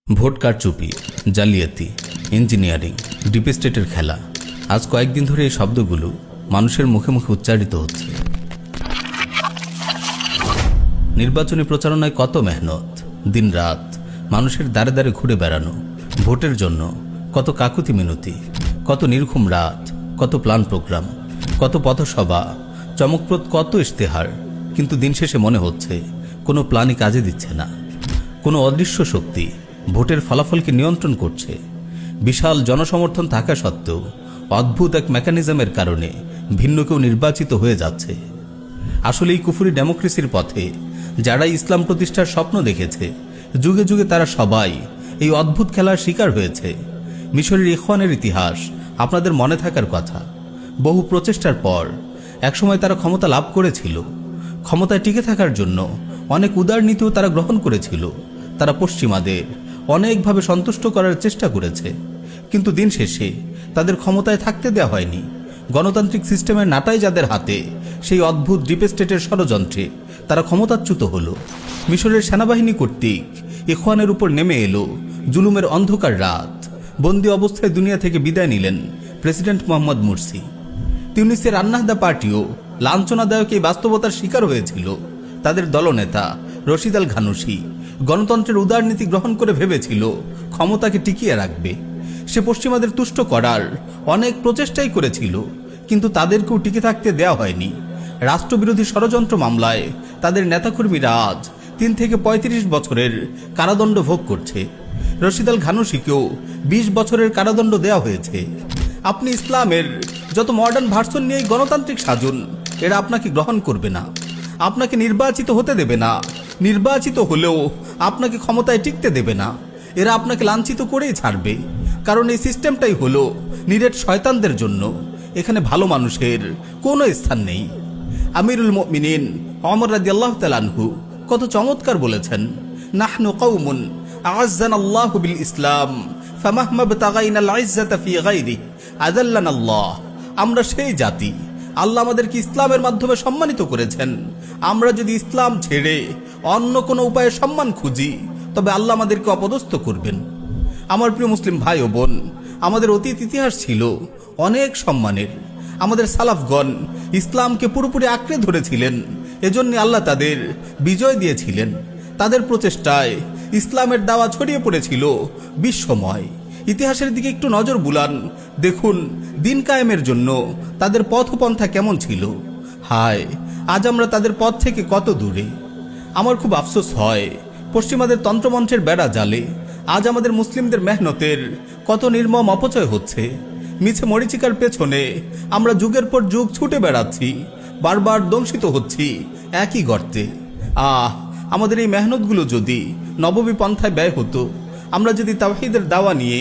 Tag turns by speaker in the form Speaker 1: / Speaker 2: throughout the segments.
Speaker 1: Vote কারচুপি, জালিয়াতি, engineering, deep স্টেটের খেলা। আজ কয়েকদিন ধরে এই শব্দগুলো মানুষের মুখে মুখে উচ্চারিত হচ্ছে। নির্বাচনী প্রচারণায় কত মেহনত, দিনরাত মানুষের দ্বারে দ্বারে ঘুরে বেড়ানো, ভোটের জন্য কত কাকুতি মিনতি, কত নির্ঘুম রাত, কত প্ল্যান প্রোগ্রাম, কত পথসভা, চমকপ্রদ কত ইশতেহার। কিন্তু দিন শেষে মনে হচ্ছে কোনো প্ল্যানই কাজে দিচ্ছে না। কোনো অদৃশ্য শক্তি ভোটের ফলাফলকে নিয়ন্ত্রণ করছে। বিশাল জনসমর্থন থাকা সত্ত্বেও অদ্ভুত এক মেকানিজমের কারণে ভিন্ন কেউ নির্বাচিত হয়ে যাচ্ছে। আসলে এই কুফরি ডেমোক্রেসির পথে যারা ইসলাম প্রতিষ্ঠার স্বপ্ন দেখেছে, যুগে যুগে তারা সবাই এই অদ্ভুত খেলার শিকার হয়েছে। মিশরের ইখওয়ানের ইতিহাস আপনাদের মনে থাকার কথা। বহু প্রচেষ্টার পর একসময় তারা ক্ষমতা লাভ করেছিল। ক্ষমতায় টিকে থাকার জন্য অনেক উদার নীতিও তারা গ্রহণ করেছিল। তারা পশ্চিমাদের অনেকভাবে সন্তুষ্ট করার চেষ্টা করেছে, কিন্তু দিন শেষে তাদের ক্ষমতায় থাকতে দেওয়া হয়নি। গণতান্ত্রিক সিস্টেমের নাটাই যাদের হাতে, সেই অদ্ভুত ডিপ স্টেটের ষড়যন্ত্রে তারা ক্ষমতাচ্যুত হলো। মিশরের সেনাবাহিনী কর্তৃক ইখওয়ানের উপর নেমে এলো জুলুমের অন্ধকার রাত। বন্দী অবস্থায় দুনিয়া থেকে বিদায় নিলেন প্রেসিডেন্ট মোহাম্মদ মুরসি। তিউনিসের আন্নাহদা পার্টিও লাঞ্ছনাদায়ক এই বাস্তবতার শিকার হয়েছিল। তাদের দলনেতা রশিদ আল ঘানুশি গণতন্ত্রের উদারনীতি গ্রহণ করে ভেবেছিল ক্ষমতাকে টিকিয়ে রাখবে। সে পশ্চিমাদের তুষ্ট করার অনেক প্রচেষ্টাই করেছিল, কিন্তু তাদেরকেও টিকে থাকতে দেওয়া হয়নি। রাষ্ট্রবিরোধী ষড়যন্ত্র মামলায় তাদের নেতাকর্মীরা আজ 3 থেকে 35 বছরের কারাদণ্ড ভোগ করছে। রশিদ আল ঘানুশিকেও 20 বছরের কারাদণ্ড দেওয়া হয়েছে। আপনি ইসলামের যত মডার্ন ভার্সন নিয়েই গণতান্ত্রিক সাজুন, এরা আপনাকে গ্রহণ করবে না, আপনাকে নির্বাচিত হতে দেবে না। নির্বাচিত হলেও আপনাকে ক্ষমতায় টিকতে দেবে না। এরা আপনাকে লাঞ্ছিত করেই ছাড়বে, কারণ এই সিস্টেমটাই হলো নিরেট শয়তানদের জন্য। এখানে ভালো মানুষের কোনো স্থান নেই। আমিরুল মুমিনিন ওমর রাদিয়াল্লাহু তাআলা আনহু কত চমৎকার বলেছেন, নাহনু কওমুন আ'আজ্জানাল্লাহু বিল ইসলাম ফামাহমা বতাগাইনাল ইজ্জাতা ফি গায়রিহি আযাল্লানাল্লাহ। আমরা সেই জাতি, আল্লাহ আমাদেরকে ইসলামের মাধ্যমে সম্মানিত করেছেন। আমরা যদি ইসলাম ছেড়ে অন্য কোনো উপায়ে সম্মান খুঁজি, তবে আল্লাহ আমাদেরকে অপদস্থ করবেন। আমার প্রিয় মুসলিম ভাই ও বোন, আমাদের অতীত ইতিহাস ছিল অনেক সম্মানের। আমাদের সালাফগণ ইসলামকে পুরোপুরি আঁকড়ে ধরেছিলেন, এজন্য আল্লাহ তাদের বিজয় দিয়েছিলেন। তাদের প্রচেষ্টায় ইসলামের দাওয়া ছড়িয়ে পড়েছিল বিশ্বময়। ইতিহাসের দিকে একটু নজর বুলান, দেখুন দিন কায়েমের জন্য তাদের পথপন্থা কেমন ছিল। হায়, আজ আমরা তাদের পথ থেকে কত দূরে। আমার খুব আফসোস হয়, পশ্চিমাদের তন্ত্রমন্ত্রের বেড়া জালে আজ আমাদের মুসলিমদের মেহনতের কত নির্মম অপচয় হচ্ছে। মিছে মরিচিকার পেছনে আমরা যুগের পর যুগ ছুটে বেড়াচ্ছি, বারবার দংশিত হচ্ছি একই গর্তে। আমাদের এই মেহনতগুলো যদি নববী পন্থায় ব্যয় হতো, আমরা যদি তাওহীদের দাওয়া নিয়ে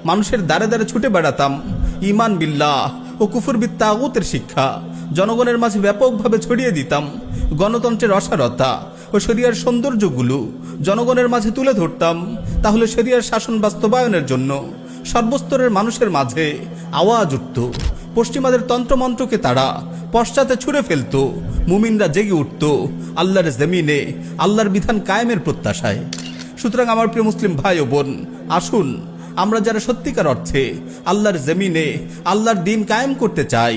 Speaker 1: মানুষের দ্বারে দ্বারে ছুটে বেড়াতাম, ঈমান বিল্লাহ ও কুফর বিত তাগুতের শিক্ষা জনগণের মাঝে ব্যাপকভাবে ছড়িয়ে দিতাম, গণতন্ত্রের অসারতা ও শরিয়ার সৌন্দর্যগুলো জনগণের মাঝে তুলে ধরতাম, তাহলে শরিয়ার শাসন বাস্তবায়নের জন্য সর্বস্তরের মানুষের মাঝে আওয়াজ উঠত। পশ্চিমাদের তন্ত্রমন্ত্রকে তারা পশ্চাতে ছুঁড়ে ফেলত। মুমিনরা জেগে উঠত আল্লাহর জমিনে আল্লাহর বিধান কায়েমের প্রত্যাশায়। সুতরাং আমার প্রিয় মুসলিম ভাই ও বোন, আসুন আমরা যারা সত্যিকার অর্থে আল্লাহর জমিনে আল্লাহর দিন কায়েম করতে চাই,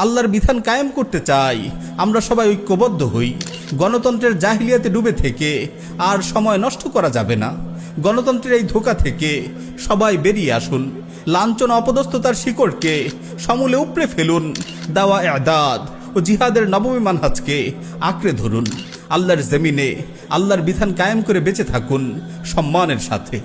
Speaker 1: আল্লাহর বিধান কায়েম করতে চাই, আমরা সবাই ঐক্যবদ্ধ হই। গণতন্ত্রের জাহিলিয়াতে ডুবে থেকে আর সময় নষ্ট করা যাবে না। গণতন্ত্রের এই ধোঁকা থেকে সবাই বেরিয়ে আসুন। লাঞ্ছনা অপদস্থতার শিকড়কে সমূলে উপড়ে ফেলুন। দাওয়া ইদাদ ও জিহাদের নববী মানহাজকে আঁকড়ে ধরুন। আল্লাহর জমিনে আল্লাহর বিধান কায়েম করে বেঁচে থাকুন সম্মানের সাথে।